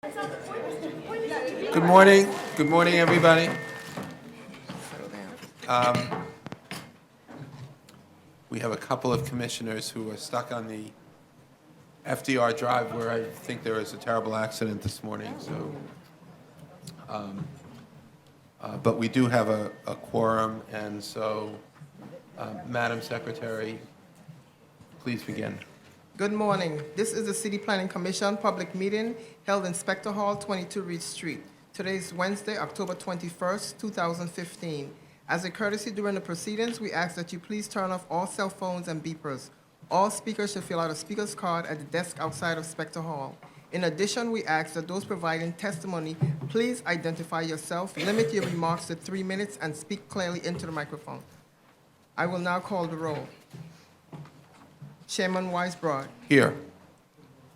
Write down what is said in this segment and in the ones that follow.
Good morning. Good morning, everybody. We have a couple of commissioners who are stuck on the FDR Drive where I think there was a terrible accident this morning, so. But we do have a quorum, and so, Madam Secretary, please begin. Good morning. This is the City Planning Commission public meeting held in Spector Hall, 22 Reade Street. Today is Wednesday, October 21st, 2015. As a courtesy during the proceedings, we ask that you please turn off all cell phones and beepers. All speakers should fill out a speaker's card at the desk outside of Spector Hall. In addition, we ask that those providing testimony please identify yourself, limit your remarks to 3 minutes, and speak clearly into the microphone. I will now call the roll. Chairman Weisbrod. Here.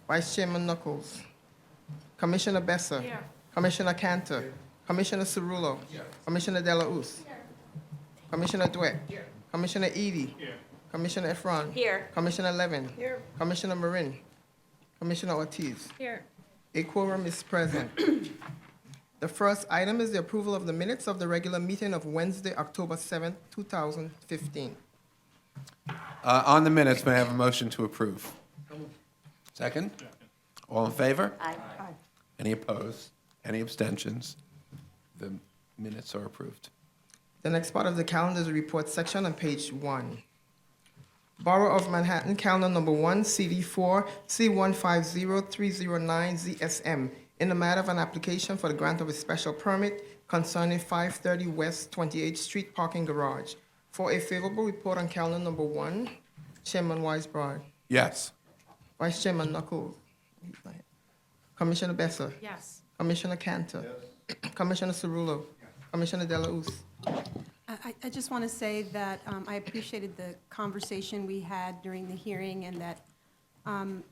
Vice Chairman Knuckles. Commissioner Besser. Here. Commissioner Cantor. Commissioner Cerullo. Here. Commissioner Delaus. Commissioner Dweck. Commissioner Edie. Commissioner Efron. Here. Commissioner Levin. Here. Commissioner Marin. Commissioner Ortiz. Here. A quorum is present. The first item is the approval of the minutes of the regular meeting of Wednesday, October 7th, 2015. On the minutes, may I have a motion to approve? Second? All in favor? Aye. Any opposed? Any abstentions? The minutes are approved. The next part of the calendar is the report section on page 1. Borough of Manhattan, calendar number 1, CD4, C150309ZSM, in the matter of an application for the grant of a special permit concerning 530 West 28th Street parking garage. For a favorable report on calendar number 1, Chairman Weisbrod. Yes. Vice Chairman Knuckles. Commissioner Besser. Yes. Commissioner Cantor. Commissioner Cerullo. Commissioner Delaus. I just want to say that I appreciated the conversation we had during the hearing, and that, I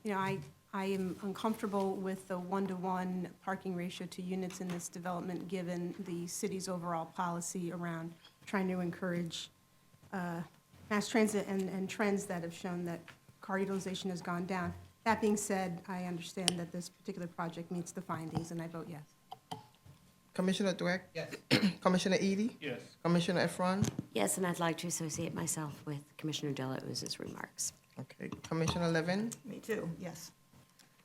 am uncomfortable with the 1-to-1 parking ratio to units in this development, given the city's overall policy around trying to encourage mass transit and trends that have shown that car utilization has gone down. That being said, I understand that this particular project meets the findings, and I vote yes. Commissioner Dweck. Yes. Commissioner Edie. Yes. Commissioner Efron. Yes, and I'd like to associate myself with Commissioner Delauz's remarks. Okay. Commissioner Levin. Me too, yes.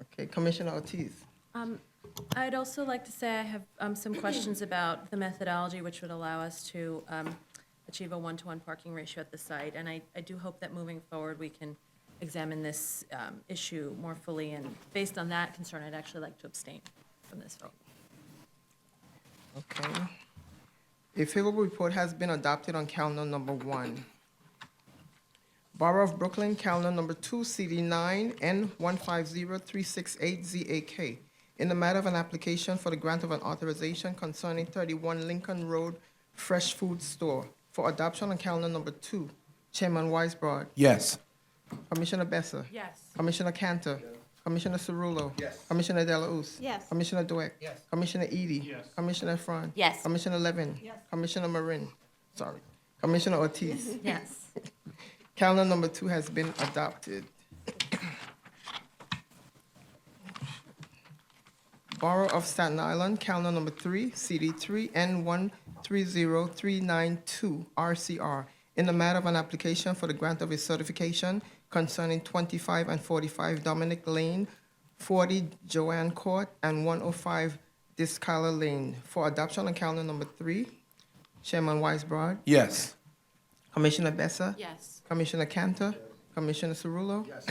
Okay. Commissioner Ortiz. I'd also like to say I have some questions about the methodology which would allow us to achieve a 1-to-1 parking ratio at the site. And I do hope that moving forward we can examine this issue more fully. And based on that concern, I'd actually like to abstain from this vote. Okay. A favorable report has been adopted on calendar number 1. Borough of Brooklyn, calendar number 2, CD9, N150368ZAK, in the matter of an application for the grant of an authorization concerning 31 Lincoln Road Fresh Food Store. For adoption on calendar number 2, Chairman Weisbrod. Yes. Commissioner Besser. Yes. Commissioner Cantor. Commissioner Cerullo. Yes. Commissioner Delaus. Yes. Commissioner Dweck. Yes. Commissioner Edie. Yes. Commissioner Efron. Yes. Commissioner Levin. Yes. Commissioner Marin. Sorry. Commissioner Ortiz. Yes. Calendar number 2 has been adopted. Borough of Staten Island, calendar number 3, CD3, N130392, RCR, in the matter of an application for the grant of a certification concerning 25 and 45 Dominic Lane, 40 Joanne Court, and 105 Discala Lane. For adoption on calendar number 3, Chairman Weisbrod. Yes. Commissioner Besser. Yes. Commissioner Cantor. Commissioner Cerullo. Yes.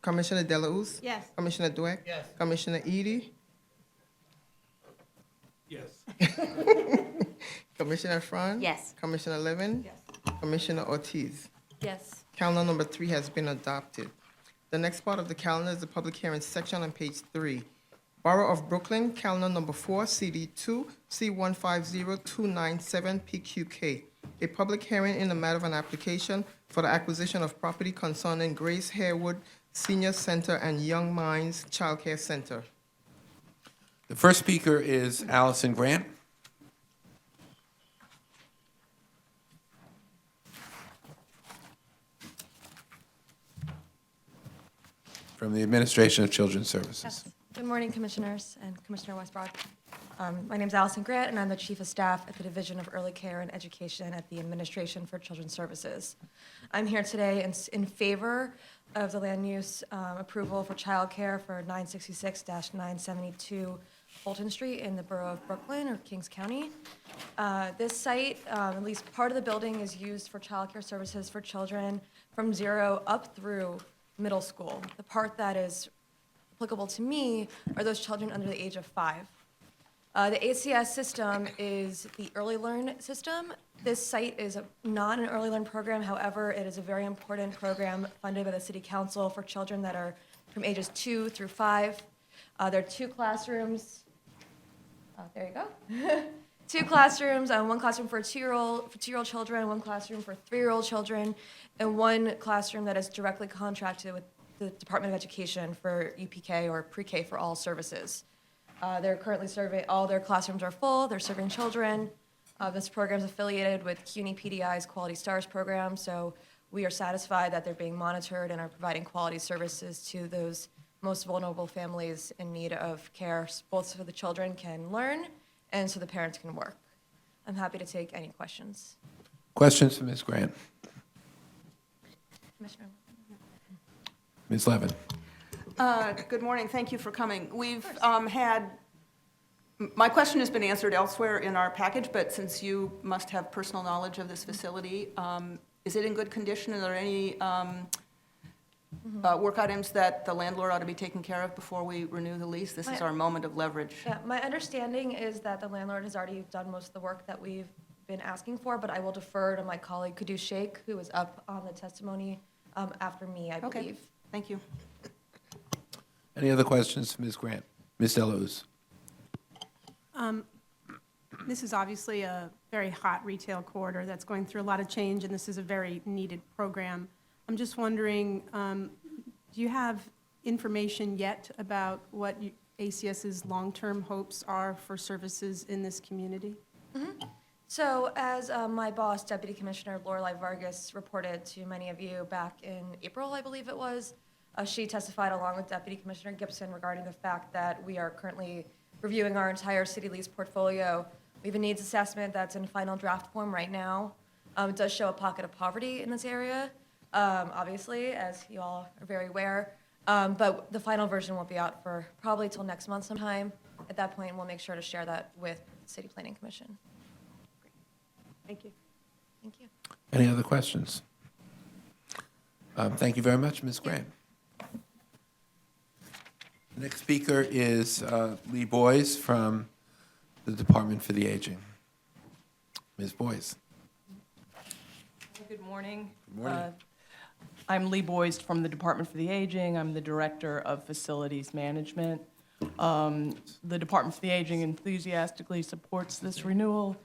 Commissioner Delaus. Yes. Commissioner Dweck. Yes. Commissioner Edie. Yes. Commissioner Efron. Yes. Commissioner Levin. Yes. Commissioner Ortiz. Yes. Calendar number 3 has been adopted. The next part of the calendar is the public hearing section on page 3. Borough of Brooklyn, calendar number 4, CD2, C150297PQK. A public hearing in the matter of an application for the acquisition of property concerning Grace Harewood Senior Center and Young Minds Child Care Center. The first speaker is Allison Grant. From the Administration of Children's Services. Good morning, Commissioners and Commissioner Westbrook. My name is Allison Grant, and I'm the Chief of Staff at the Division of Early Care and Education at the Administration for Children's Services. I'm here today in favor of the land use approval for childcare for 966-972 Fulton Street in the borough of Brooklyn or Kings County. This site, at least part of the building, is used for childcare services for children from 0 up through middle school. The part that is applicable to me are those children under the age of 5. The ACS system is the Early Learn system. This site is not an Early Learn program. However, it is a very important program funded by the City Council for children that are from ages 2 through 5. There are 2 classrooms. There you go. 2 classrooms, 1 classroom for 2-year-old children, 1 classroom for 3-year-old children, and 1 classroom that is directly contracted with the Department of Education for UPK or pre-K for all services. They're currently serving, all their classrooms are full, they're serving children. This program is affiliated with CUNY PDI's Quality Stars program, so we are satisfied that they're being monitored and are providing quality services to those most vulnerable families in need of care, both so the children can learn and so the parents can work. I'm happy to take any questions. Questions for Ms. Grant? Commissioner. Ms. Levin? Good morning. Thank you for coming. We've had, my question has been answered elsewhere in our package, but since you must have personal knowledge of this facility, is it in good condition? Are there any work items that the landlord ought to be taking care of before we renew the lease? This is our moment of leverage. Yeah, my understanding is that the landlord has already done most of the work that we've been asking for, but I will defer to my colleague Kudu Sheikh, who is up on the testimony after me, I Okay. believe. Thank you. Any other questions for Ms. Grant? Ms. Deleuze? This is obviously a very hot retail corridor that's going through a lot of change, and this is a very needed program. I'm just wondering, do you have information yet about what ACS's long-term hopes are for services in this community? So as my boss, Deputy Commissioner Lorelei Vargas, reported to many of you back in April, I believe it was, she testified along with Deputy Commissioner Gibson regarding the fact that we are currently reviewing our entire city lease portfolio. We have a needs assessment that's in final draft form right now. It does show a pocket of poverty in this area, obviously, as you all are very aware. But the final version won't be out for probably till next month sometime. At that point, we'll make sure to share that with the City Planning Commission. Thank you. Thank you. Any other questions? Thank you very much, Ms. Grant. The next speaker is Lee Boyes from the Department for the Aging. Ms. Boyes. Good morning. Good morning. I'm Lee Boyes from the Department for the Aging. I'm the Director of Facilities Management. The Department for the Aging enthusiastically supports this renewal.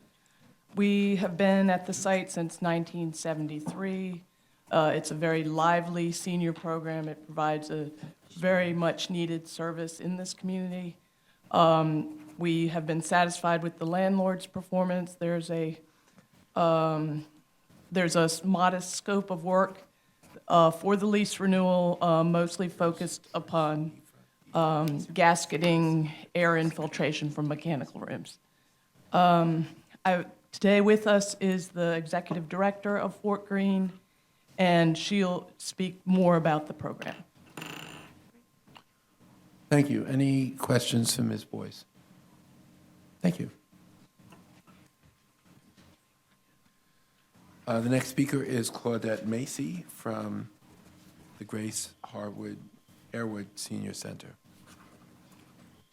We have been at the site since 1973. It's a very lively senior program. It provides a very much needed service in this community. We have been satisfied with the landlord's performance. There's a modest scope of work for the lease renewal, mostly focused upon gasketing, air infiltration from mechanical rooms. Today with us is the Executive Director of Fort Greene, and she'll speak more about the program. Thank you. Any questions for Ms. Boyes? Thank you. The next speaker is Claudette Macy from the Grace Harwood Airwood Senior Center.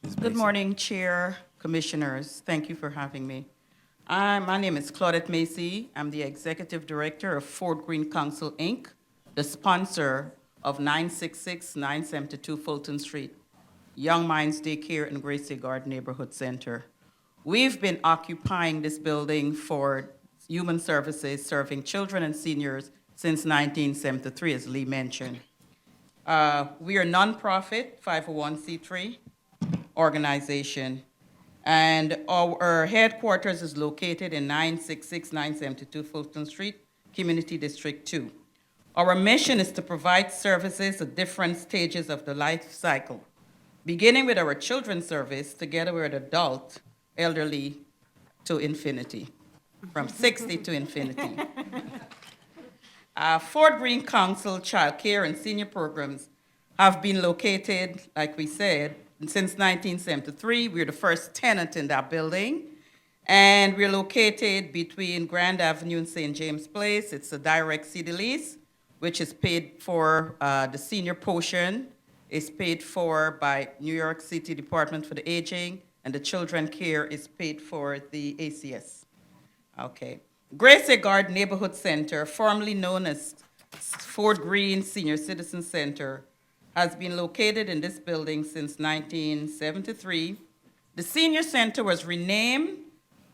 Ms. Good Macy. morning, Chair, Commissioners. Thank you for having me. My name is Claudette Macy. I'm the Executive Director of Fort Greene Council, Inc., the sponsor of 966-972 Fulton Street, Young Minds Daycare and Gracie Garden Neighborhood Center. We've been occupying this building for human services serving children and seniors since 1973, as Lee mentioned. We are a nonprofit 501c3 organization, and our headquarters is located in 966-972 Fulton Street, Community District 2. Our mission is to provide services at different stages of the life cycle beginning with our children's service together with adult, elderly to infinity, from 60 to infinity. Fort Greene Council Child Care and Senior Programs have been located, like we said, since 1973. We're the first tenant in that building. And we're located between Grand Avenue and St. James Place. It's a direct city lease, which is paid for, the senior portion is paid for by New York City Department for the Aging, and the children care is paid for the ACS. Okay. Gracie Neighborhood Center, formerly known as Fort Greene Senior Citizen Center, has been located in this building since 1973. The senior center was renamed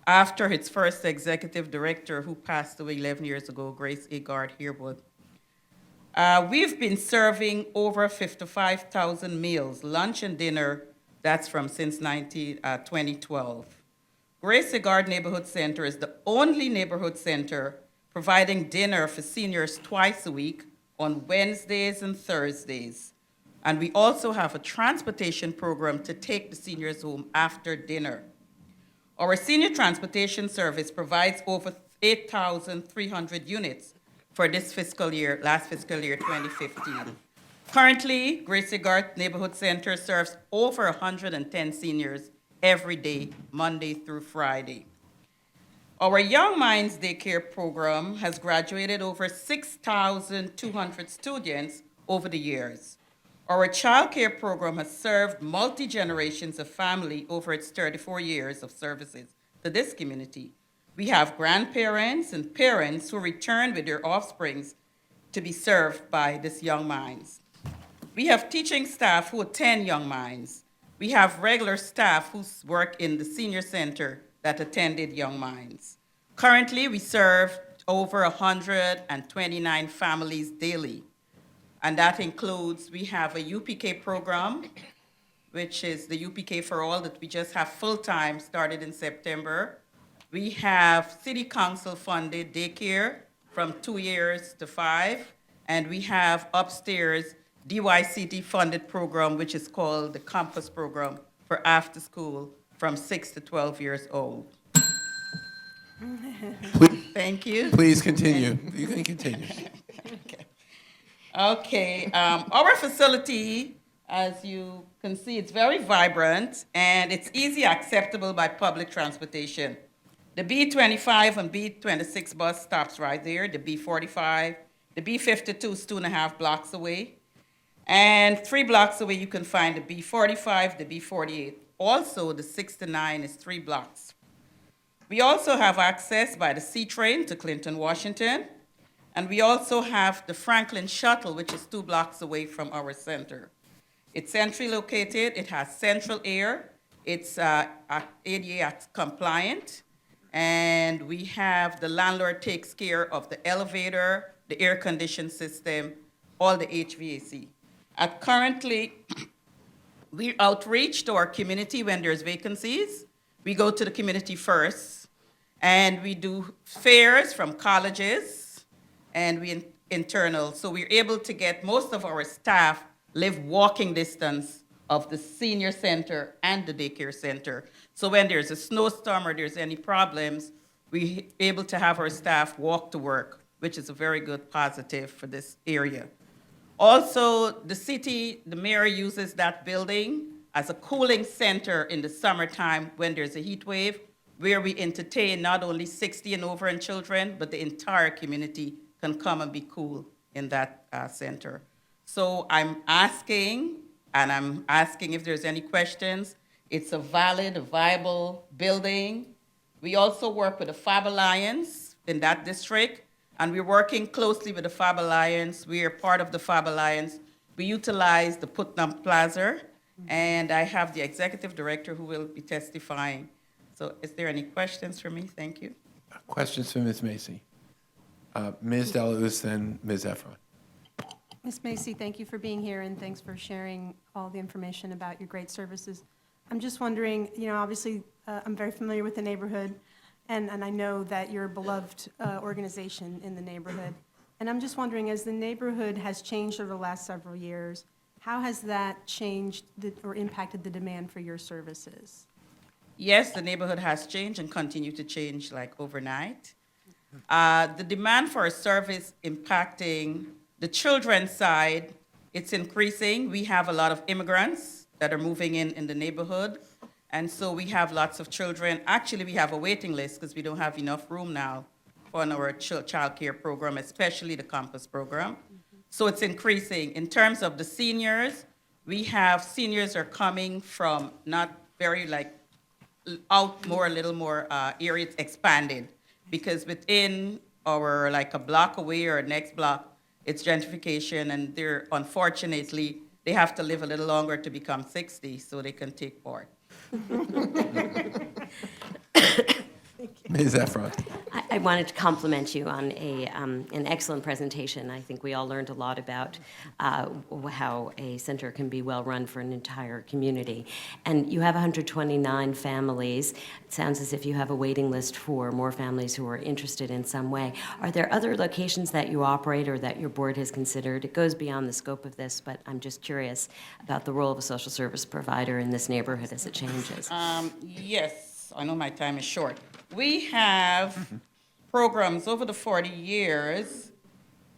after its first executive director, who passed away 11 years ago, Grace Agard Herwood. We've been serving over 55,000 meals, lunch and dinner, that's since 2012. Grace Agard Neighborhood Center is the only neighborhood center providing dinner for seniors twice a week on Wednesdays and Thursdays. And we also have a transportation program to take the seniors home after dinner. Our senior transportation service provides over 8,300 units for this fiscal year, last fiscal year, 2015. Currently, Gracie Garth Neighborhood Center serves over 110 seniors every day, Monday through Friday. Our Young Minds Daycare program has graduated over 6,200 students over the years. Our child care program has served multi-generations of family over its 34 years of services to this community. We have grandparents and parents who return with their offsprings to be served by this Young Minds. We have teaching staff who attend Young Minds. We have regular staff who work in the senior center that attended Young Minds. Currently, we serve over 129 families daily. And that includes, we have a UPK program, which is the UPK for All that we just have full-time, started in September. We have city council funded daycare from 2 years to 5. And we have upstairs DYCD funded program, which is called the Campus Program for after school from 6 to 12 years old. Thank you. Please continue. You can continue. Okay, our facility, as you can see, it's very vibrant and it's easy accessible by public transportation. The B25 and B26 bus stops right there, the B45, the B52 is 2.5 blocks away. And 3 blocks away, you can find the B45, the B48. Also, the 6 to 9 is 3 blocks. We also have access by the C train to Clinton, Washington. And we also have the Franklin Shuttle, which is 2 blocks away from our center. It's centrally located. It has central air. It's ADA compliant. And we have the landlord takes care of the elevator, the air conditioning system, all the HVAC. Currently, we outreach to our community when there's vacancies. We go to the community first, and we do fairs from colleges, and we internal. So we're able to get most of our staff live walking distance of the senior center and the daycare center. So when there's a snowstorm or there's any problems, we're able to have our staff walk to work, which is a very good positive for this area. Also, the city, the mayor uses that building as a cooling center in the summertime when there's a heat wave, where we entertain not only 60 and over and children, but the entire community can come and be cool in that center. So I'm asking if there's any questions. It's a valid, a viable building. We also work with the Fab Alliance in that district, and we're working closely with the Fab Alliance. We are part of the Fab Alliance. We utilize the Putnam Plaza, and I have the executive director who will be testifying. So is there any questions for me? Thank you. Questions for Ms. Macy? Ms. Delausse, then Ms. Efron. Ms. Macy, thank you for being here, and thanks for sharing all the information about your great services. I'm just wondering, obviously, I'm very familiar with the neighborhood, and I know that you're a beloved organization in the neighborhood. And I'm just wondering, as the neighborhood has changed over the last several years, How has that changed or impacted the demand for your services? Yes, the neighborhood has changed and continue to change like overnight. The demand for a service impacting the children's side, it's increasing. We have a lot of immigrants that are moving in the neighborhood. And so we have lots of children. Actually, we have a waiting list because we don't have enough room now for our child care program, especially the campus program. So it's increasing. In terms of the seniors, we have seniors are coming from not very like out more, a little more areas expanded, because within our like a block away or next block, it's gentrification, and they're unfortunately they have to live a little longer to become 60 so they can take part. Ms. Efron. I wanted to compliment you on an excellent presentation. I think we all learned a lot about how a center can be well-run for an entire community. And you have 129 families. It sounds as if you have a waiting list for more families who are interested in some way. Are there other locations that you operate or that your board has considered? It goes beyond the scope of this, but I'm just curious about the role of a social service provider in this neighborhood as it changes. Yes, I know my time is short. We have programs over the 40 years.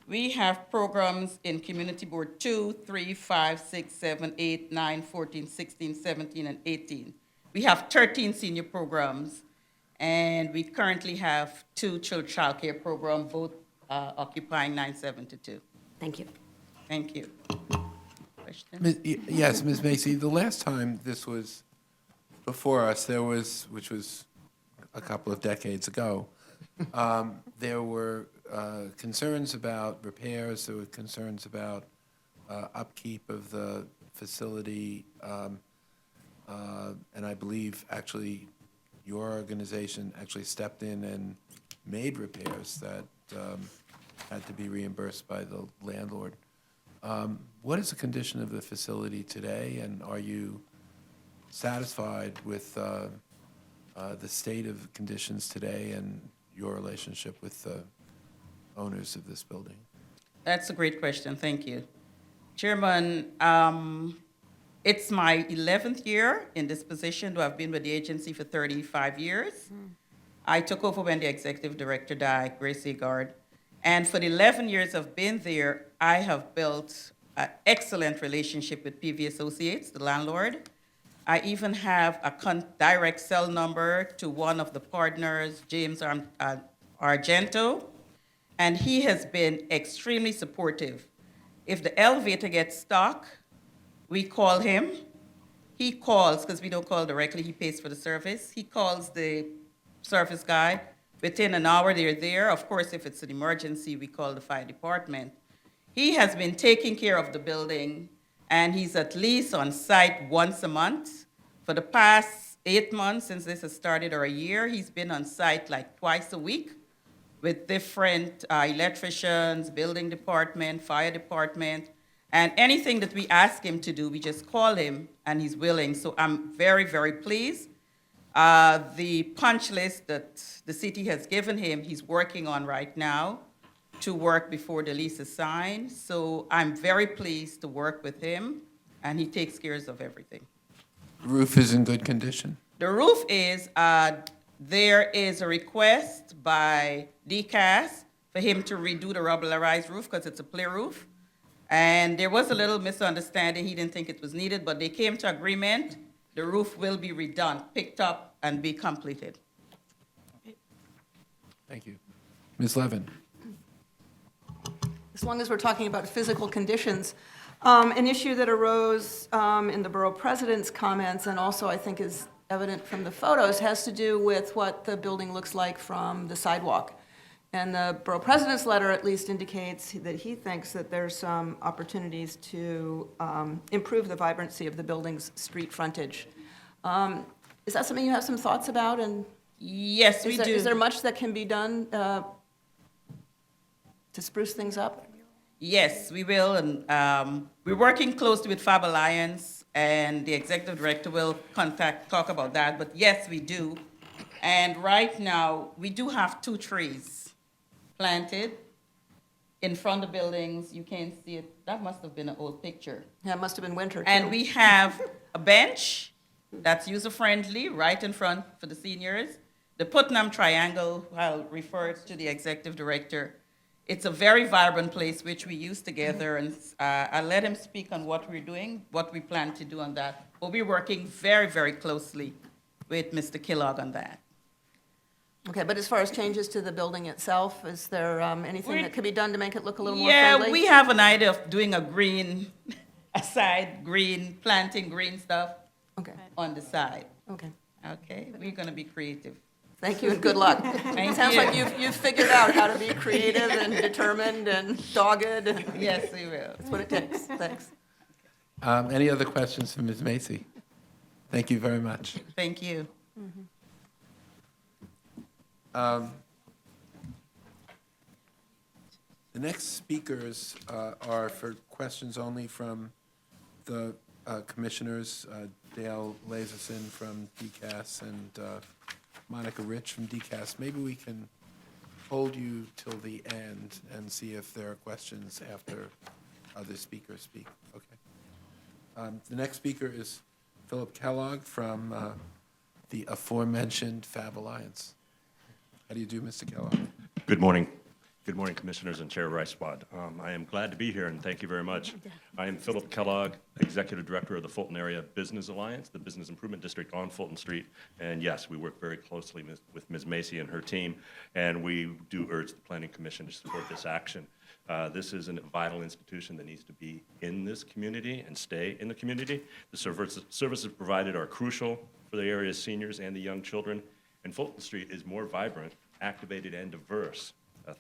We have programs in Community Board 2, 3, 5, 6, 7, 8, 9, 14, 16, 17, and 18. We have 13 senior programs, and we currently have 2 child care programs, both occupying 972. Thank you. Thank you. Question? Yes, Ms. Macy, the last time this was before us, there was, which was a couple of decades ago, there were concerns about repairs, there were concerns about upkeep of the facility, and I believe actually your organization actually stepped in and made repairs that had to be reimbursed by the landlord. What is the condition of the facility today, and are you satisfied with the state of conditions today and your relationship with the owners of this building? That's a great question. Thank you. Chairman, it's my 11th year in this position, though I've been with the agency for 35 years. I took over when the executive director died, Gracie. And for the 11 years I've been there, I have built an excellent relationship with PV Associates, the landlord. I even have a direct cell number to one of the partners, James Argento, and he has been extremely supportive. If the elevator gets stuck, we call him. He calls, because we don't call directly, he pays for the service. He calls the service guy. Within an hour, they're there. Of course, if it's an emergency, we call the fire department. He has been taking care of the building, and he's at least on site once a month. For the past 8 months since this has started, or a year, he's been on site like twice a week with different electricians, building department, fire department, and anything that we ask him to do, we just call him, and he's willing. So I'm very, very pleased. The punch list that the city has given him, he's working on right now to work before the lease is signed. So I'm very pleased to work with him, and he takes care of everything. The roof is in good condition? The roof is, there is a request by DCAS for him to redo the rubberized roof because it's a play roof. And there was a little misunderstanding. He didn't think it was needed, but they came to agreement. The roof will be redone, picked up, and be completed. Thank you. Ms. Levin. As long as we're talking about physical conditions, an issue that arose in the borough president's comments, and also I think is evident from the photos, has to do with what the building looks like from the sidewalk. And the borough president's letter at least indicates that he thinks that there's some opportunities to improve the vibrancy of the building's street frontage. Is that something you have some thoughts about? And Yes, we do. Is there much that can be done to spruce things up? Yes, we will, and we're working closely with Fab Alliance, and the executive director will talk about that, but yes, we do. And right now, we do have 2 trees planted, in front of buildings. You can't see it. That must have been an old picture. Yeah, it must have been winter, too. And we have a bench that's user-friendly right in front for the seniors. The Putnam Triangle, I'll refer to the executive director. It's a very vibrant place which we use together, and I'll let him speak on what we're doing, what we plan to do on that. But we're working very, very closely with Mr. Kellogg on that. Okay, but as far as changes to the building itself, is there anything that could be done to make it look a little more Yeah, friendly? we have an idea of doing a green, planting green stuff Okay, on the side. okay. Okay, we're gonna be creative. Thank you and good luck. Thank Sounds you. like you've figured out how to be creative and determined and dogged, and Yes, we will. that's what it takes. Thanks. Any other questions for Ms. Macy? Thank you very much. Thank you. The next speakers are for questions only from the commissioners, Dale Lazarson from DCAS and Monica Rich from DCAS. Maybe we can hold you till the end and see if there are questions after other speakers speak. Okay. The next speaker is Phillip Kellogg from the aforementioned Fab Alliance. How do you do, Mr. Kellogg? Good morning. Good morning, Commissioners and Chair Rice-Wad. I am glad to be here, and thank you very much. I am Phillip Kellogg, Executive Director of the Fulton Area Business Alliance, the Business Improvement District on Fulton Street. And yes, we work very closely with Ms. Macy and her team, and we do urge the Planning Commission to support this action. This is a vital institution that needs to be in this community and stay in the community. The services provided are crucial for the area's seniors and the young children, and Fulton Street is more vibrant, activated, and diverse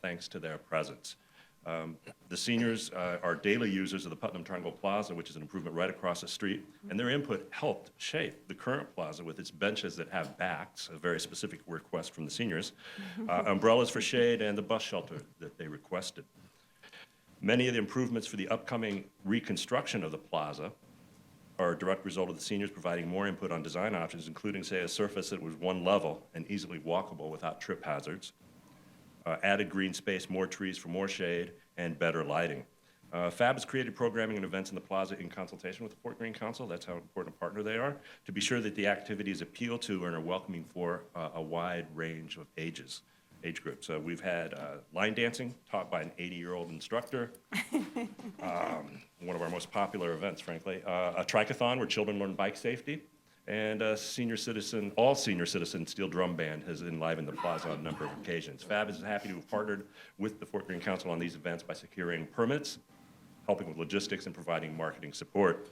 thanks to their presence. The seniors are daily users of the Putnam Triangle Plaza, which is an improvement right across the street, and their input helped shape the current plaza with its benches that have backs, a very specific request from the seniors, umbrellas for shade, and the bus shelter that they requested. Many of the improvements for the upcoming reconstruction of the plaza are a direct result of the seniors providing more input on design options, including, say, a surface that was one level and easily walkable without trip hazards, added green space, more trees for more shade, and better lighting. FAB has created programming and events in the plaza in consultation with the Fort Greene Council. That's how important a partner they are, to be sure that the activities appeal to and are welcoming for a wide range of age groups. We've had line dancing taught by an 80-year-old instructor, one of our most popular events, frankly, a triathlon where children learn bike safety, and all senior citizen steel drum band has enlivened the plaza on a number of occasions. FAB is happy to have partnered with the Fort Greene Council on these events by securing permits, helping with logistics, and providing marketing support.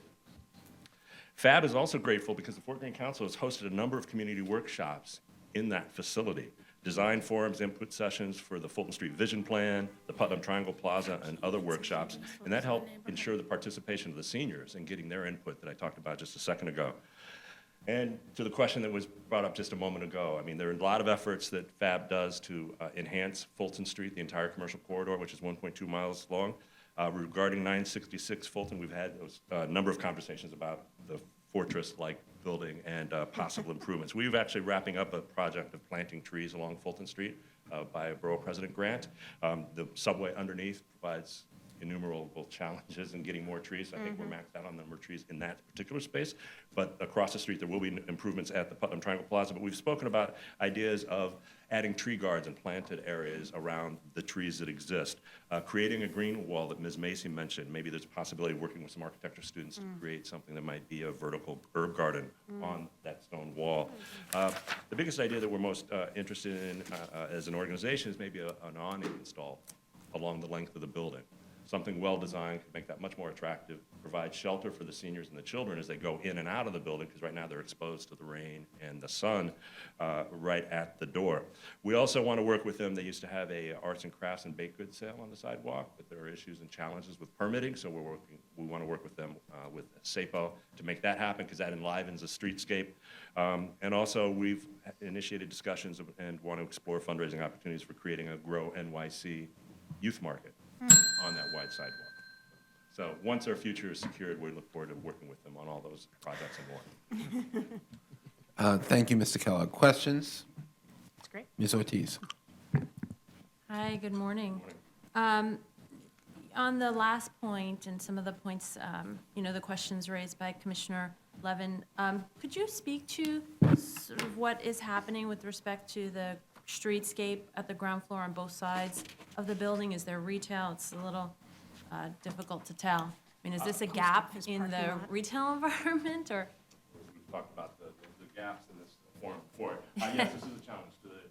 FAB is also grateful because the Fort Greene Council has hosted a number of community workshops in that facility. Design forums, input sessions for the Fulton Street Vision Plan, the Putnam Triangle Plaza, and other workshops, and that helped ensure the participation of the seniors in getting their input that I talked about just a second ago. And to the question that was brought up just a moment ago, I mean, there are a lot of efforts that FAB does to enhance Fulton Street, the entire commercial corridor, which is 1.2 miles long. Regarding 966 Fulton, we've had a number of conversations about the fortress-like building and possible improvements. We've actually wrapping up a project of planting trees along Fulton Street by a Borough President grant. The subway underneath provides innumerable challenges in getting more trees. I think we're maxed out on the number of trees in that particular space. But across the street, there will be improvements at the Putnam Triangle Plaza. But we've spoken about ideas of adding tree guards and planted areas around the trees that exist, creating a green wall that Ms. Macy mentioned. Maybe there's a possibility of working with some architecture students to create something that might be a vertical herb garden on that stone wall. The biggest idea that we're most interested in as an organization is maybe an awning installed along the length of the building. Something well-designed could make that much more attractive, provide shelter for the seniors and the children as they go in and out of the building, because right now they're exposed to the rain and the sun right at the door. We also want to work with them. They used to have a arts and crafts and baked goods sale on the sidewalk, but there are issues and challenges with permitting, so we want to work with them with SAPO to make that happen, because that enlivens the streetscape. And also, we've initiated discussions and want to explore fundraising opportunities for creating a Grow NYC youth market on that wide sidewalk. So once our future is secured, we look forward to working with them on all those projects and more. Thank you, Mr. Kellogg. Questions? That's great. Ms. Ortiz? Hi, good morning. on the last point and some of the points, the questions raised by Commissioner Levin, could you speak to sort of what is happening with respect to the streetscape at the ground floor on both sides of the building? Is there retail? It's a little difficult to tell. I mean, is this a gap in the retail environment, or? We've talked about the gaps in this forum before. Yes, this is a challenge. To the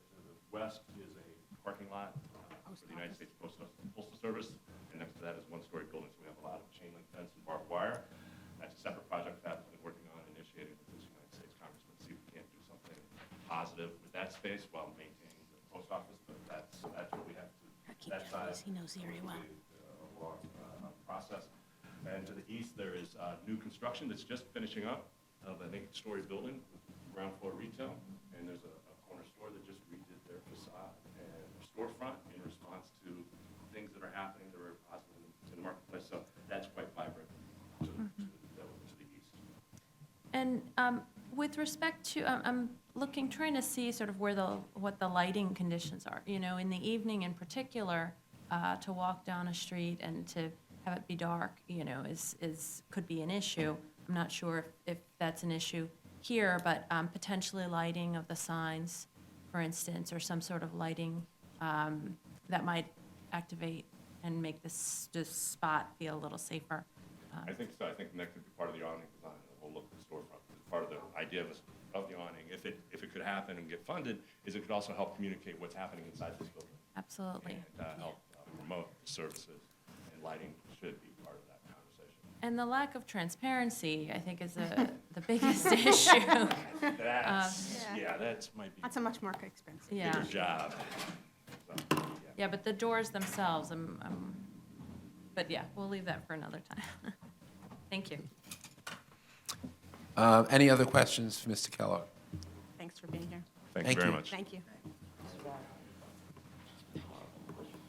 west is a parking lot for the United States Postal Service, and next to that is a one-story building, so we have a lot of chain link fence and barbed wire. That's a separate project that we've been working on, initiated with this United States Congressman, see if we can't do something positive with that space while maintaining the post office, but that's what we have to, that side. He knows the area well. Overall process. And to the east, there is new construction that's just finishing up of an 8-story building, ground floor retail, and there's a corner store that just redid their facade and storefront in response to things that are happening that are positive in the marketplace. So that's quite vibrant to the east. And with respect to, I'm trying to see sort of what the lighting conditions are. In the evening in particular, to walk down a street and to have it be dark, could be an issue. I'm not sure if that's an issue here, but potentially lighting of the signs, for instance, or some sort of lighting that might activate and make this spot feel a little safer. I think so. I think that could be part of the awning design, the whole look of the storefront. Part of the idea of the awning, if it could happen and get funded, is it could also help communicate what's happening inside this building. Absolutely. And help promote the services, and lighting should be part of that conversation. And the lack of transparency, I think, is the biggest issue. That's might be That's a much more expensive. a Yeah. bigger job. So, Yeah, but the doors themselves, but yeah, we'll leave that for another time. Thank you. Any other questions for Mr. Kellogg? Thanks for being here. Thank you Thank very you. much. Thank you.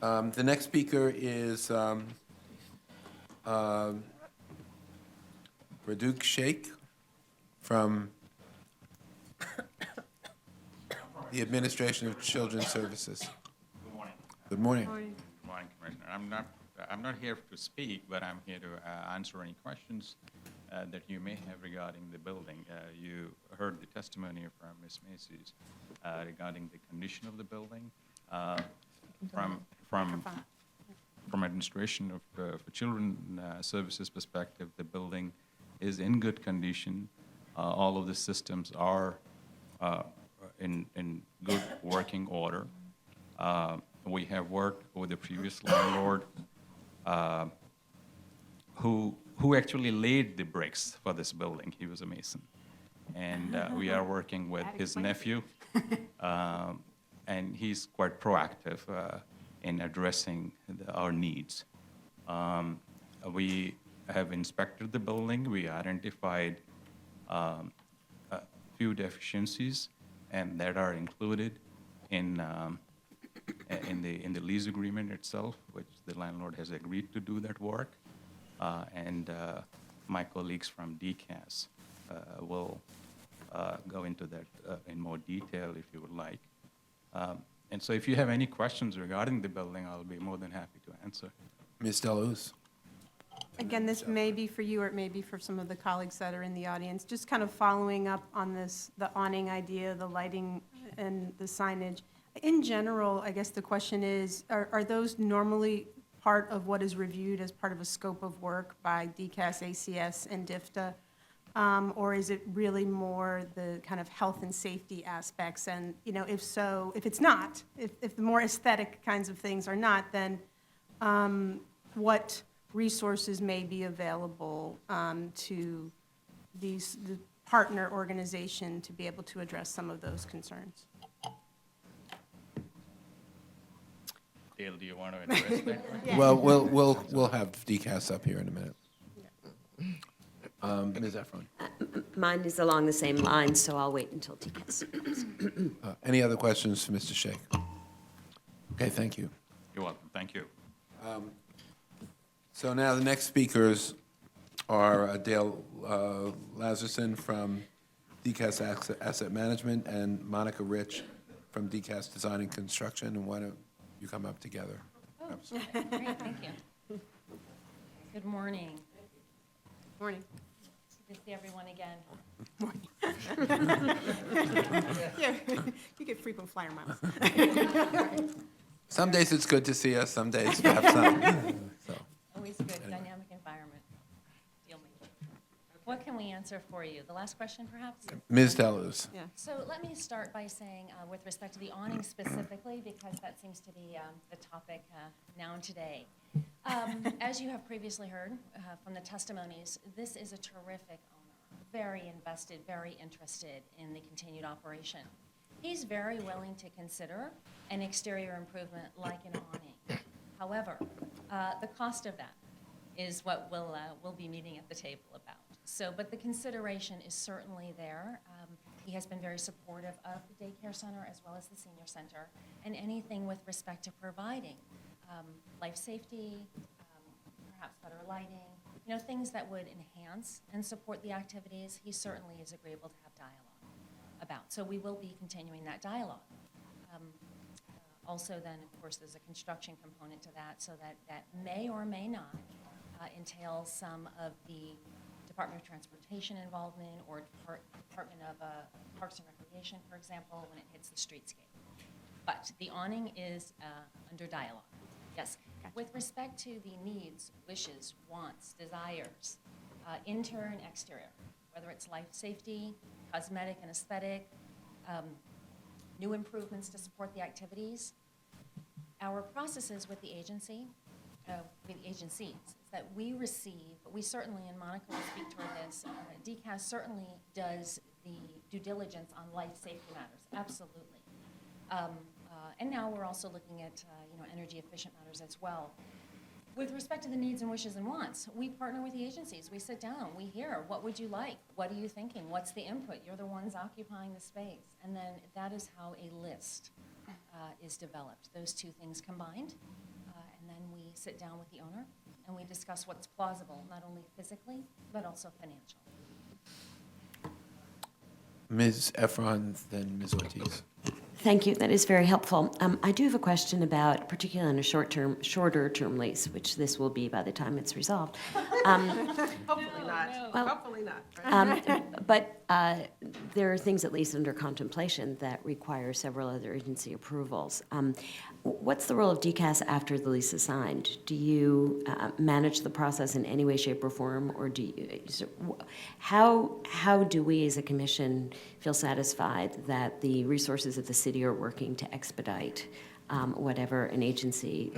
The next speaker is Reade Street from the Administration of Children's Services. Good morning. Good morning. Good morning, Commissioner. I'm not here to speak, but I'm here to answer any questions that you may have regarding the building. You heard the testimony from Ms. Macy's regarding the condition of the building. From administration of for children services perspective, the building is in good condition. All of the systems are in good working order. We have worked with the previous landlord who actually laid the bricks for this building. He was a mason. And we are working with his nephew, and he's quite proactive in addressing our needs. We have inspected the building. We identified a few deficiencies, and that are included in the lease agreement itself, which the landlord has agreed to do that work. And my colleagues from DCAS will go into that in more detail if you would like. And so if you have any questions regarding the building, I'll be more than happy to answer. Ms. Deleuze. Again, this may be for you, or it may be for some of the colleagues that are in the audience. Just kind of following up on this, the awning idea, the lighting and the signage. In general, I guess the question is, are those normally part of what is reviewed as part of a scope of work by DCAS, ACS, and DFTA? Or is it really more the kind of health and safety aspects? And, if so, if it's not, if the more aesthetic kinds of things are not, then what resources may be available to the partner organization to be able to address some of those concerns? Dale, do you want to address that question? Well, we'll have DCAS up here in a minute. Ms. Efron. Mine is along the same lines, so I'll wait until TCAS. Any other questions for Mr. Sheikh? Okay, thank you. You're welcome. Thank you. So now the next speakers are Dale Lazarson from DCAS Asset Management and Monica Rich from DCAS Design and Construction. And why don't you come up together? Great, thank you. Good morning. Morning. Good to see everyone again. Yeah, you get frequent flyer miles. Some days it's good to see us, some days perhaps not. So, Always a good, dynamic environment. Deal making. What can we answer for you? The last question, perhaps? Ms. Deluz. Yeah. So let me start by saying, with respect to the awning specifically, because that seems to be the topic now and today. As you have previously heard from the testimonies, this is a terrific owner, very invested, very interested in the continued operation. He's very willing to consider an exterior improvement like an awning. However, the cost of that is what we'll be meeting at the table about. So, but the consideration is certainly there. He has been very supportive of the daycare center as well as the senior center, and anything with respect to providing life safety, perhaps better lighting, things that would enhance and support the activities, he certainly is agreeable to have dialogue about. So we will be continuing that dialogue. Also then, of course, there's a construction component to that, so that may or may not entail some of the Department of Transportation involvement or Department of Parks and Recreation, for example, when it hits the streetscape. But the awning is under dialogue. Yes. With respect to the needs, wishes, wants, desires, interior and exterior, whether it's life safety, cosmetic and aesthetic, new improvements to support the activities, our processes with the agency, with agencies, is that we receive, we certainly, and Monica will speak toward this, DCAS certainly does the due diligence on life safety matters, absolutely. And now we're also looking at energy efficient matters as well. With respect to the needs and wishes and wants, we partner with the agencies. We sit down, we hear, what would you like? What are you thinking? What's the input? You're the ones occupying the space. And then that is how a list is developed. Those two things combined. And then we sit down with the owner and we discuss what's plausible, not only physically, but also financially. Ms. Efron, then Ms. Ortiz. Thank you. That is very helpful. I do have a question about, particularly on a shorter term lease, which this will be by the time it's resolved. Hopefully not. Well, Hopefully not. But there are things, at least under contemplation, that require several other agency approvals. What's the role of DCAS after the lease is signed? Do you manage the process in any way, shape, or form, or do you? How do we, as a commission, feel satisfied that the resources of the city are working to expedite whatever an agency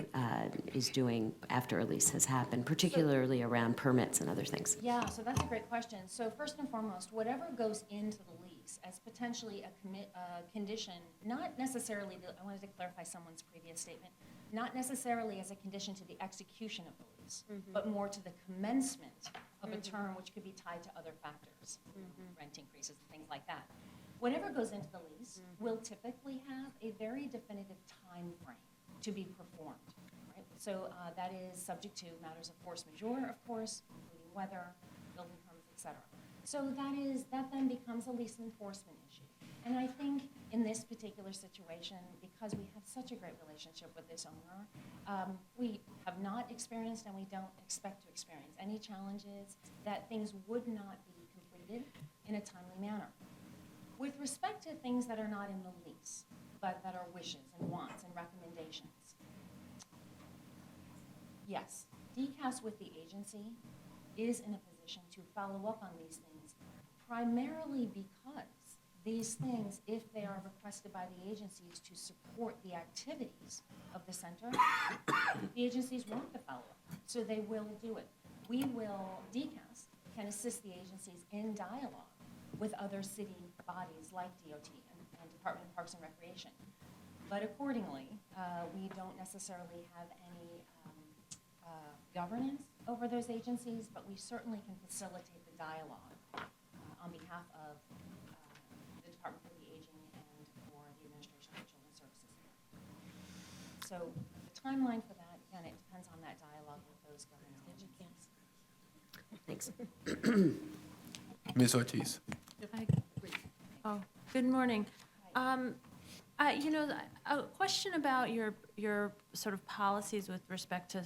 is doing after a lease has happened, particularly around permits and other things? Yeah, so that's a great question. So first and foremost, whatever goes into the lease as potentially a condition, not necessarily, I wanted to clarify someone's previous statement, not necessarily as a condition to the execution of the lease, but more to the commencement of a term which could be tied to other factors, rent increases and things like that. Whatever goes into the lease will typically have a very definitive time frame to be performed. Right? So that is subject to matters of force majeure, of course, including weather, building permits, et cetera. So that then becomes a lease enforcement issue. And I think in this particular situation, because we have such a great relationship with this owner, we have not experienced and we don't expect to experience any challenges that things would not be completed in a timely manner. With respect to things that are not in the lease, but that are wishes and wants and recommendations, yes, DCAS with the agency is in a position to follow up on these things, primarily because these things, if they are requested by the agencies to support the activities of the center, the agencies want to follow up, so they will do it. DCAS can assist the agencies in dialogue with other city bodies like DOT and Department of Parks and Recreation. But accordingly, we don't necessarily have any governance over those agencies, but we certainly can facilitate the dialogue on behalf of the Department for the Aging and for the Administration for Children's Services. So the timeline for that, again, it depends on that dialogue with those government agencies. Thanks. Ms. Ortiz. Oh, good morning. A question about your sort of policies with respect to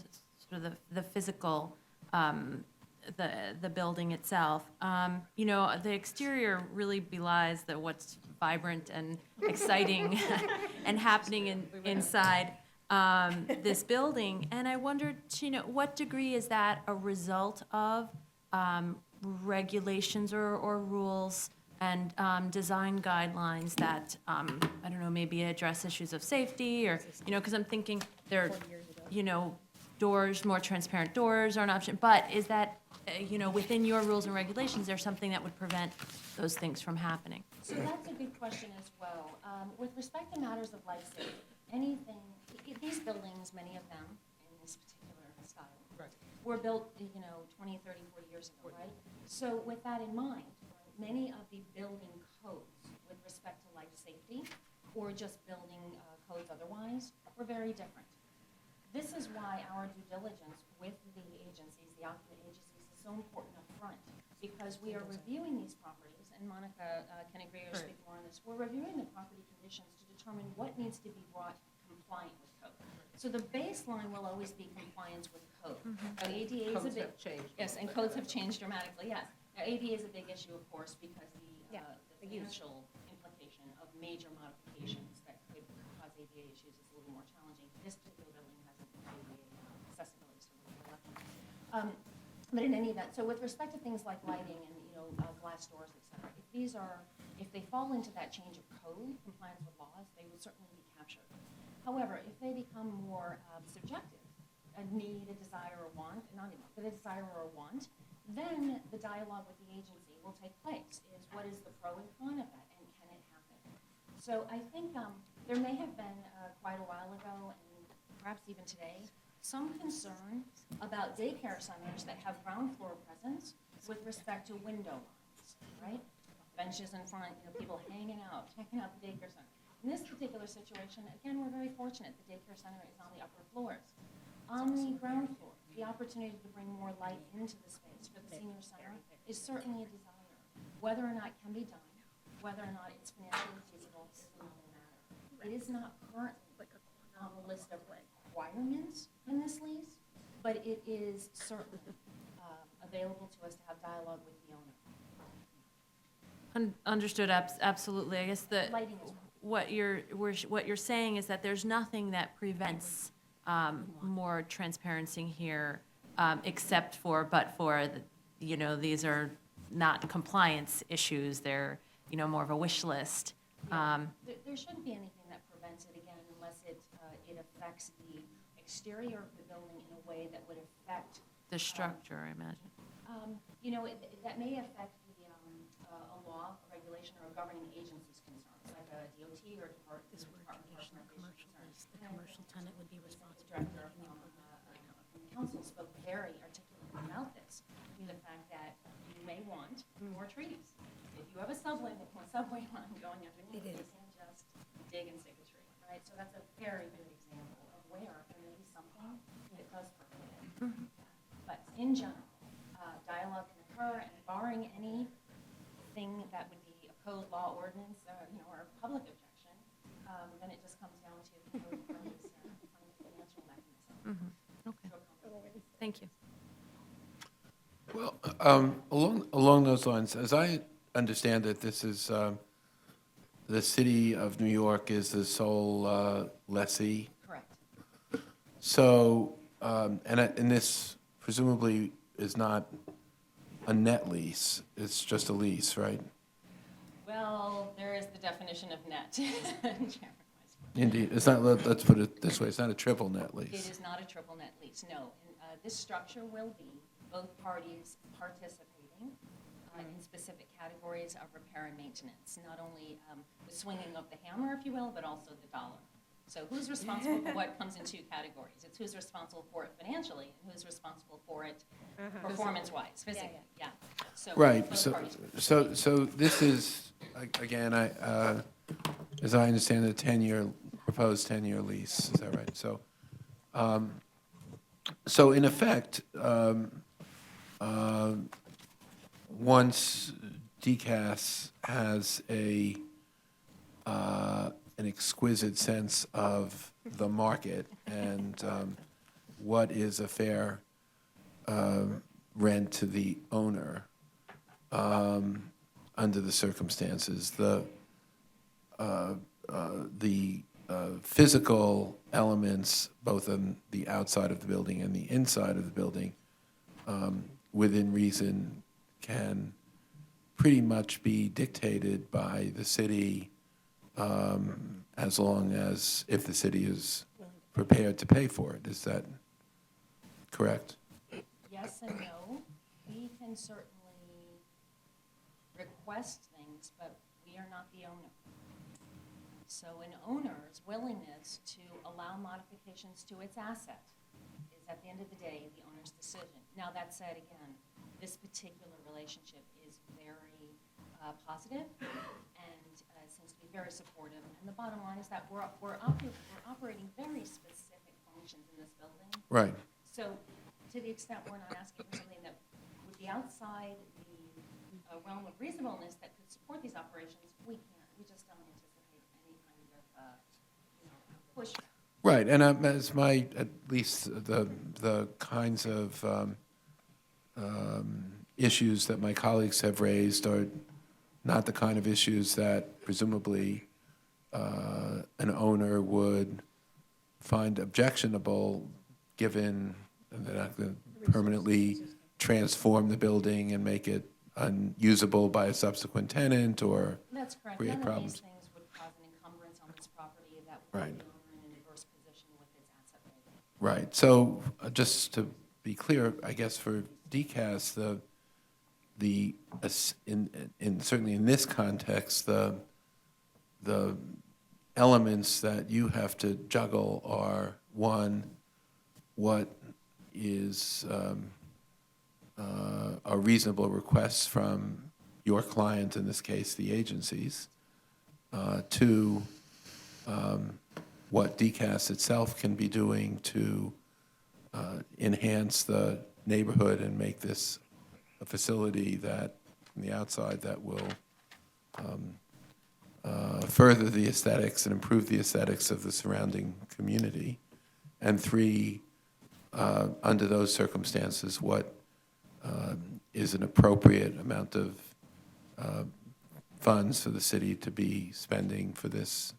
sort of the physical the building itself. You know, the exterior really belies what's vibrant and exciting and happening inside this building. And I wondered, you know, what degree is that a result of regulations or rules and design guidelines that, I don't know, maybe address issues of safety or, you know, because I'm thinking there, you know, doors, more transparent doors are an option, but is that, you know, within your rules and regulations, there's something that would prevent those things from happening? So that's a good question as well. With respect to matters of life safety, anything, these buildings, many of them in this particular style, were built, you know, 20, 30, 40 years ago, right? So with that in mind, many of the building codes with respect to life safety or just building codes otherwise were very different. This is why our due diligence with the agencies, the occupant agencies, is so important up front, because we are reviewing these properties, and Monica can agree or speak more on this. We're reviewing the property conditions to determine what needs to be brought compliant with code. So the baseline will always be compliance with code. Now, ADA is a big, yes, and codes have changed dramatically. Yes, now ADA is a big issue, of course, because the financial implication of major modifications that could cause ADA issues is a little more challenging. This particular building has ADA accessibility, so we're lucky. But in any event, so with respect to things like lighting and, you know, glass doors, et cetera, if they fall into that change of code, compliance with laws, they will certainly be captured. However, if they become more subjective, a need, a desire, or want, not even, but a desire or a want, then the dialogue with the agency will take place. Is what is the pro and con of that, and can it happen? So I think there may have been quite a while ago, and perhaps even today, some concern about daycare centers that have ground floor presence with respect to window lines, right? Benches in front, you know, people hanging out the daycare center. In this particular situation, again, we're very fortunate. The daycare center is on the upper floors. On the ground floor, the opportunity to bring more light into the space for the senior center is certainly a desire. Whether or not it can be done, whether or not it's financially feasible is another matter. It is not currently on the list of requirements in this lease, but it is certainly available to us to have dialogue with the owner. Understood, absolutely. I guess Lighting is what you're saying is that there's nothing that prevents more transparency here, except for, you know, these are not compliance issues. They're, you know, more of a wish list. There shouldn't be anything that prevents it, again, unless it affects the exterior of the building in a way that would affect The structure, I imagine. you know, that may affect a law, a regulation, or a governing agency's concerns, like a DOT or Department of Transportation concerns. The commercial tenant would be responsible. The director from council spoke very articulately about this, the fact that you may want more trees. If you have a subway line going underneath, you can't just dig and stick a tree, right? So that's a very good example of where there may be something that does prohibit it. But in general, dialogue can occur, and barring anything that would be a code, law, ordinance, you know, or a public objection, then it just comes down to the code firms and financial mechanism. Okay. Thank you. Well, along those lines, as I understand it, this is, the city of New York is the sole lessee. Correct. So, and this presumably is not a net lease, it's just a lease, right? Well, there is the definition of net, Chairman Weisberg. Indeed, it's not, let's put it this way, it's not a triple net It lease. is not a triple net lease, no. And, this structure will be both parties participating in specific categories of repair and maintenance, not only the swinging of the hammer, if you will, but also the dollar. So who's responsible for what comes in two categories? It's who's responsible for it financially and who's responsible for it performance-wise, physically, yeah. So Right, both so, parties. so this is, again, as I understand it, proposed 10-year lease, is that right? So in effect, once DCAS has an exquisite sense of the market and what is a fair rent to the owner under the circumstances. The physical elements, both on the outside of the building and the inside of the building, within reason, can pretty much be dictated by the city, as long as, if the city is prepared to pay for it. Is that correct? Yes and no. We can certainly request things, but we are not the owner. So an owner's willingness to allow modifications to its asset is, at the end of the day, the owner's decision. Now, that said, again, this particular relationship is very positive and seems to be very supportive. And the bottom line is that we're operating very specific functions in this building. Right. So to the extent we're not asking for something that would be outside the realm of reasonableness that could support these operations, we can't. We just don't anticipate any kind of push. Right, and as my, at least the kinds of issues that my colleagues have raised are not the kind of issues that presumably an owner would find objectionable, given they're not going to permanently transform the building and make it unusable by a subsequent tenant or That's correct. create None problems. of these things would cause an encumbrance on this property that would Right. put the owner in an adverse position with its asset rating. Right, so just to be clear, I guess for DCAS, certainly in this context, the elements that you have to juggle are, one, what is are reasonable requests from your client, in this case, the agencies. Two, what DCAS itself can be doing to enhance the neighborhood and make this a facility that, from the outside, that will further the aesthetics and improve the aesthetics of the surrounding community. And three, under those circumstances, what is an appropriate amount of funds for the city to be spending for this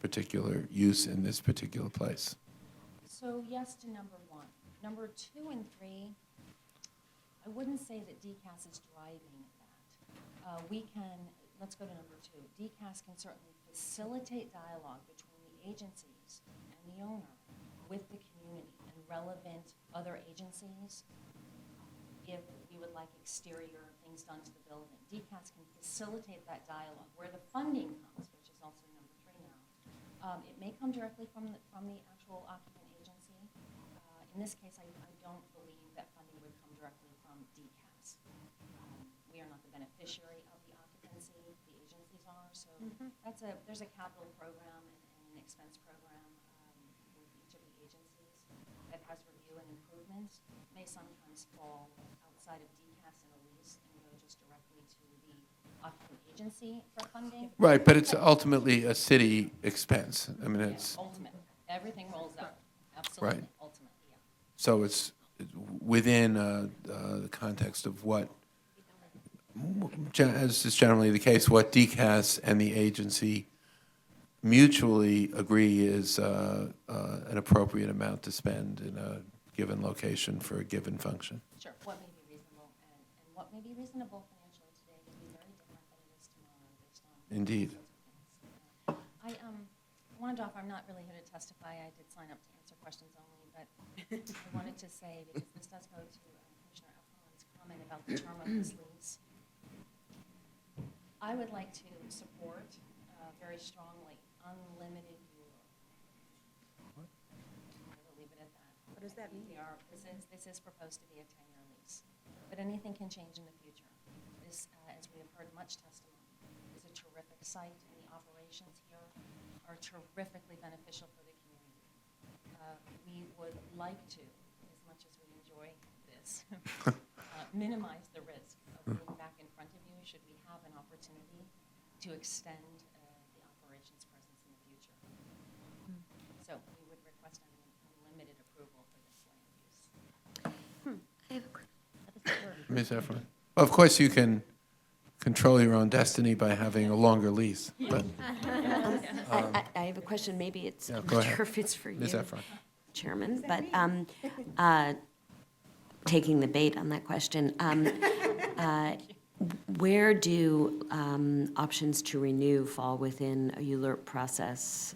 particular use in this particular place. So yes to number one. Number 2 and 3, I wouldn't say that DCAS is driving that. Let's go to number 2. DCAS can certainly facilitate dialogue between the agencies and the owner with the community and relevant other agencies if we would like exterior things done to the building. DCAS can facilitate that dialogue. Where the funding comes, which is also number 3 now, it may come directly from the actual occupant agency. In this case, I don't believe that funding would come directly from DCAS. We are not the beneficiary of the occupancy, the agencies are, so there's a capital program and an expense program with each of the agencies that has review and improvements. It may sometimes fall outside of DCAS in a lease and go just directly to the occupant agency for funding. Right, but it's ultimately a city expense. I mean, it's, Ultimate, everything rolls up, absolutely, Right. ultimately, yeah. so it's within the context of what, as is generally the case, what DCAS and the agency mutually agree is an appropriate amount to spend in a given location for a given function. Sure, what may be reasonable, and what may be reasonable financially today can be very different than it is tomorrow based on. Indeed. all sorts of things. I wanted to offer, I'm not really here to testify, I did sign up to answer questions only, but I wanted to say, because this does go to Commissioner Alfon's comment about the term of this lease, I would like to support very strongly unlimited ULO. I will leave it at that. What does that mean? This is proposed to be a 10-year lease, but anything can change in the future. This, as we have heard much testimony, is a terrific site, and the operations here are terrifically beneficial for the community. We would like to, as much as we enjoy this, minimize the risk of being back in front of you should we have an opportunity to extend the operations presence in the future. So we would request unlimited approval for this land use. I Ms. Efron? Well, of course, you can control your own destiny by having a longer lease, but, I have a question, maybe it's, Yeah, I'm go not ahead. sure if it's for you, Ms. Efron. Chairman, but taking the bait on that question, where do options to renew fall within a ULURP process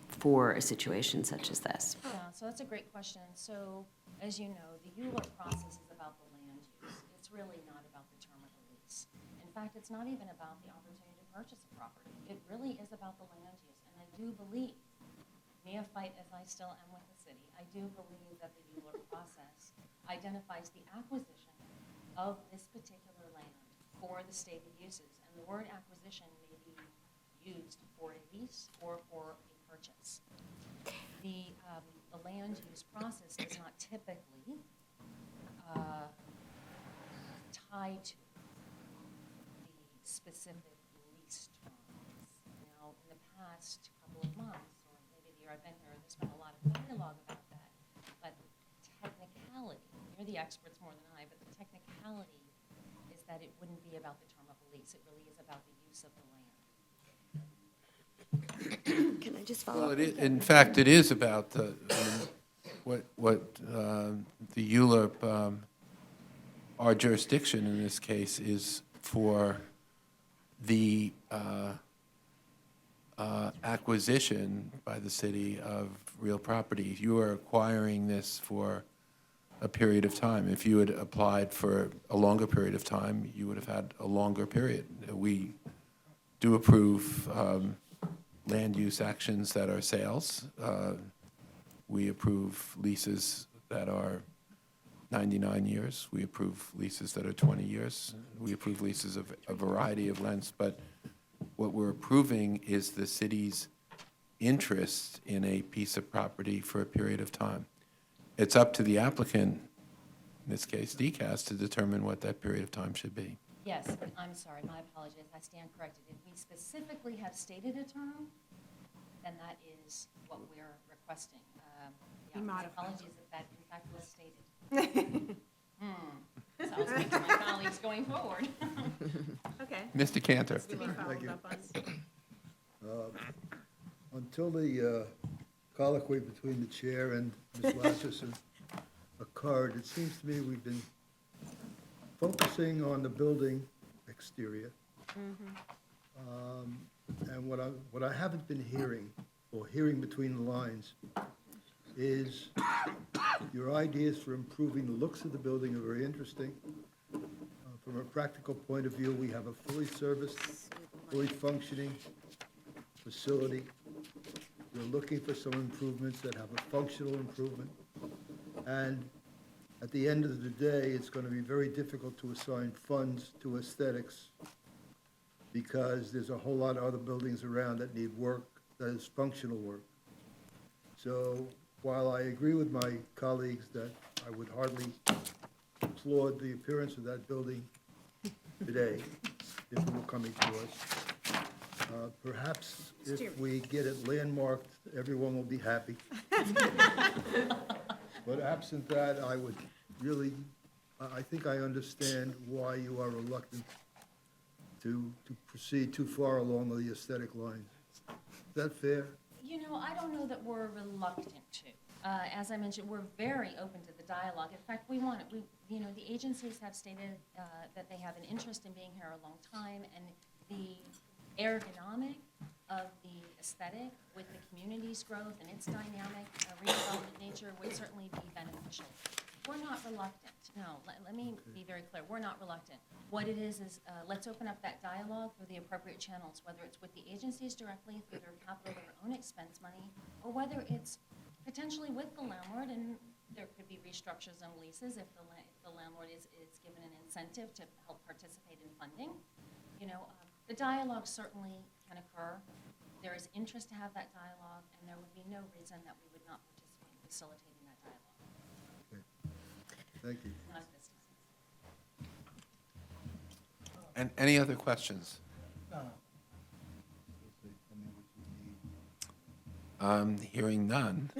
for a situation such as this? Yeah, so that's a great question. So, as you know, the ULURP process is about the land use. It's really not about the term of the lease. In fact, it's not even about the opportunity to purchase a property. It really is about the land use. And I do believe, neophyte as I still am with the city, I do believe that the ULURP process identifies the acquisition of this particular land for the stated uses. And the word acquisition may be used for a lease or for a purchase. The land use process is not typically tied to the specific lease terms. Now, in the past couple of months, or maybe the year I've been here, there's been a lot of dialogue about that. But technicality, you're the experts more than I, but the technicality is that it wouldn't be about the term of the lease. It really is about the use of the land. Can I just follow well, up? in fact, it is about what the ULURP, our jurisdiction in this case is for the acquisition by the city of real property. You are acquiring this for a period of time. If you had applied for a longer period of time, you would have had a longer period. We do approve land use actions that are sales. We approve leases that are 99 years. We approve leases that are 20 years. We approve leases of a variety of lengths, but what we're approving is the city's interest in a piece of property for a period of time. It's up to the applicant, in this case DCAS, to determine what that period of time should be. Yes, I'm sorry, my apologies, I stand corrected. If we specifically have stated a term, then that is what we're requesting. Yeah, my apologies if that in fact was stated. So I was making my colleagues going forward. Okay. Mr. Cantor. To be followed up on. Until the colloquy between the chair and Ms. Lasserson occurred, it seems to me we've been focusing on the building exterior. And what I haven't been hearing, or hearing between the lines, is your ideas for improving the looks of the building are very interesting. From a practical point of view, we have a fully serviced, fully functioning facility. We're looking for some improvements that have a functional improvement. And at the end of the day, it's going to be very difficult to assign funds to aesthetics because there's a whole lot of other buildings around that need work, that is functional work. So while I agree with my colleagues that I would hardly applaud the appearance of that building today, if it were coming to us, perhaps if we get it landmarked, everyone will be happy. But absent that, I would really, I think I understand why you are reluctant to proceed too far along the aesthetic lines. Is that fair? You know, I don't know that we're reluctant to. As I mentioned, we're very open to the dialogue. In fact, we want it. You know, the agencies have stated that they have an interest in being here a long time, and the ergonomic of the aesthetic with the community's growth and its dynamic redevelopment nature would certainly be beneficial. We're not reluctant. No, let me be very clear. We're not reluctant. What it is let's open up that dialogue through the appropriate channels, whether it's with the agencies directly through their capital or their own expense money, or whether it's potentially with the landlord, and there could be restructures and leases if the landlord is given an incentive to help participate in funding. You know, the dialogue certainly can occur. There is interest to have that dialogue, and there would be no reason that we would not participate in facilitating that dialogue. Okay. Thank you. Not at this time. And any other questions? Hearing none.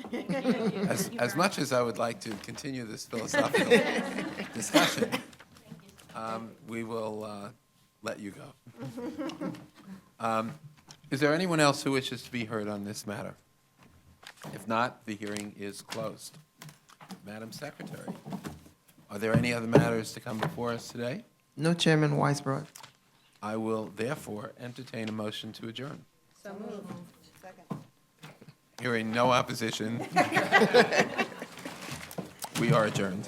As much as I would like to continue this philosophical discussion, We will let you go. Is there anyone else who wishes to be heard on this matter? If not, the hearing is closed. Madam Secretary, are there any other matters to come before us today? No, Chairman Weisbrod. I will therefore entertain a motion to adjourn. So moved. Hearing no opposition, we are adjourned.